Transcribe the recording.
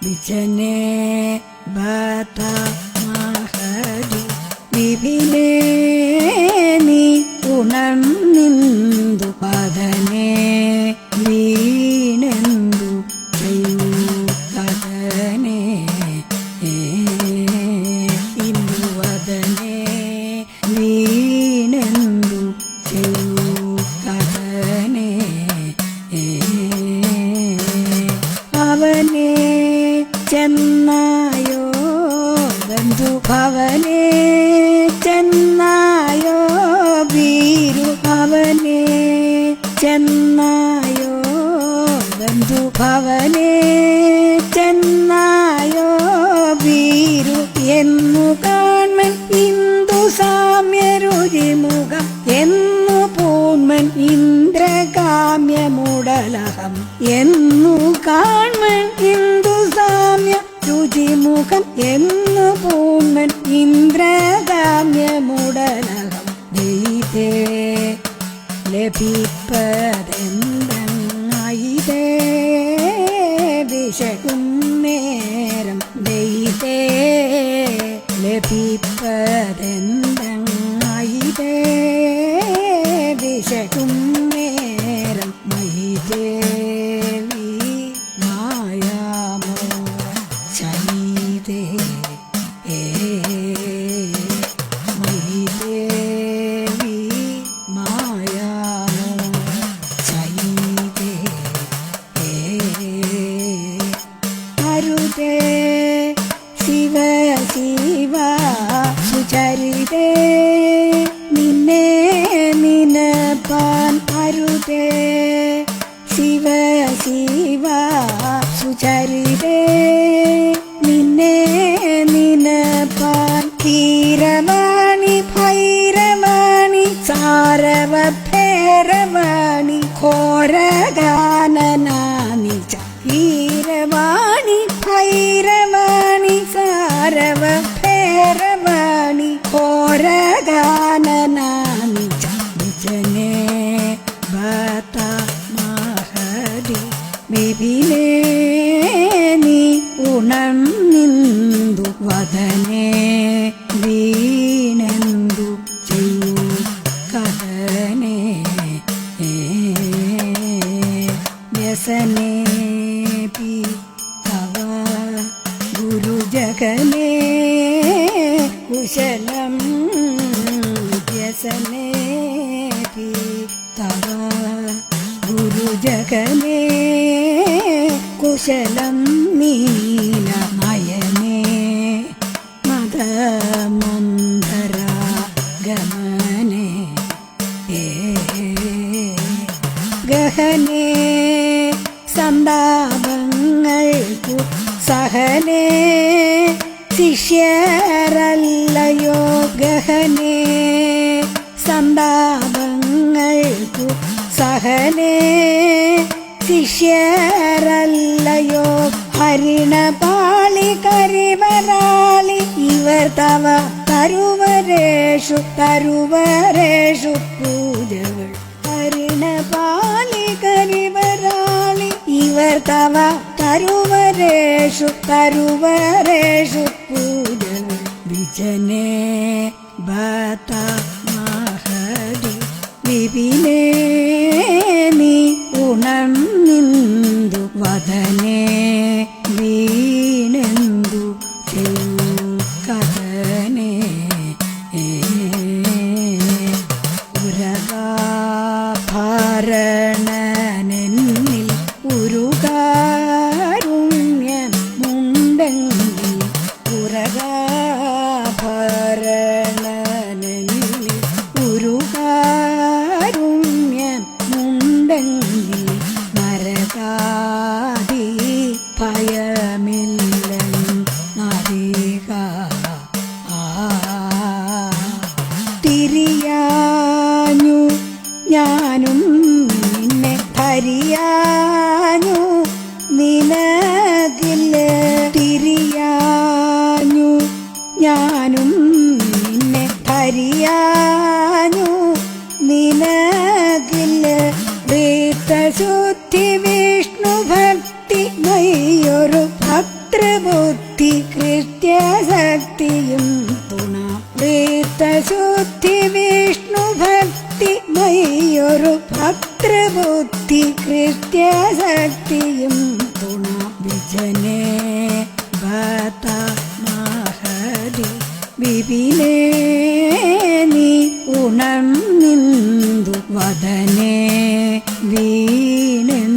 വിജനെ ബത മഹരി വിപിനെ നീ ഉണർന്നിന്തു പദനെ വീണെന്തു ചെയ്യൂ കഥനെ ഇന്ദുവദനെ വീണെന്തു ചെയ്യൂ കഥനെ അവനെ ചെന്നായോ ബന്ധുഭവനെ ചെന്നായോ വീരു അവനെ ചെന്നായോ ബന്ധുഭവനെ ചെന്നായോ വീരു എന്നു കാൺമൻ ഇന്ദു സാമ്യരുചിമുഖം എന്നു പൂൺമൻ ഇന്ദ്രകാമ്യമുടലഹം എന്നു കാൺമൻ ഇന്ദു സാമ്യ രുചിമുഖം എന്നു പൂൺമൻ ഇന്ദ്രകാമ്യമുടലഹം ദൈതേ ലഭിപ്പതെന്തങ്ങായിതേ വിശകും നേരം ദൈതേ ലഭിപ്പതെന്തങ്ങായിതേ വിശകും നേരം മൈദേവി മായാമോ ചൈതേ മൈദേവി മായാമോ ചൈതേ അരുതേ ശിവ ശിവ സുചരിതേ നിന്നെ നിനപ്പാൻ അരുതേ ശിവ ശിവ സുചരിതേ നിന്നെ നിനപ്പാൻ ധീരവാണി ഭൈരവാണി സാരവ ഭൈരവാണി ഘോരഗാനനാനി ച ധീരവാണി ഭൈരവാണി സാരവ ഭൈരവാണി ഘോരഗാനനാനി ച വിജനെ ബത മഹരി വിപിനെ നീ ഉണർന്നിന്തു വദനെ വീണെന്തു ചെയ്യൂ കഥനെ വ്യസനേ പി തവ ഗുരുജഗനേ കുശലം വ്യസനേ പി തവ ഗുരുജഗനേ കുശലം നീലനയനേ മദമന്ധര ഗമനേ ഗഹനേ സന്താപങ്ങൾക്കു സഹനേ ശിഷ്യരല്ലയോ ഗഹനേ സന്താപങ്ങൾക്കു സഹനേ ശിഷ്യരല്ലയോ ഹരിണപാളി കരിവരാളി ഇവർ തവ തരുവരേഷു തരുവരേഷു പൂജകൾ ഹരിണപാളി കരിവരാളി ഇവർ തവ തരുവരേഷു തരുവരേഷു പൂജകൾ വിജനെ ബത മഹരി വിപിനെ നീ ഉണർന്നിന്തു വദനെ വീണെന്തു ചെയ്യൂ കഥനെ ഉരകാഭരണനെന്നിൽ ഉരുകാരുണ്യമുണ്ടെങ്കിൽ ഉരകാഭരണനെന്നിൽ ഉരുകാരുണ്യമുണ്ടെങ്കിൽ നരകാദി ഭയമില്ലെന്നറിക തിരിയാഞ്ഞു ഞാനും നിന്നെ ധരിയാഞ്ഞു നിനകില്ല തിരിയാഞ്ഞു ഞാനും നിന്നെ ധരിയാഞ്ഞു നിനകില്ല ശുദ്ധി വിഷ്ണു ഭക്തി മയ്യൊരു ഭക്തൃ ചിത്തശുദ്ധി വിഷ്ണു ഭക്തി മയ്യൊരു ഭക്തൃബുദ്ധി കൃത്യശക്തിയും തുണ വിജനേ ഭക്ത മഹതി വിപിനേ നീ ഉണർന്നിന്തു വദനേ വീണെന്തു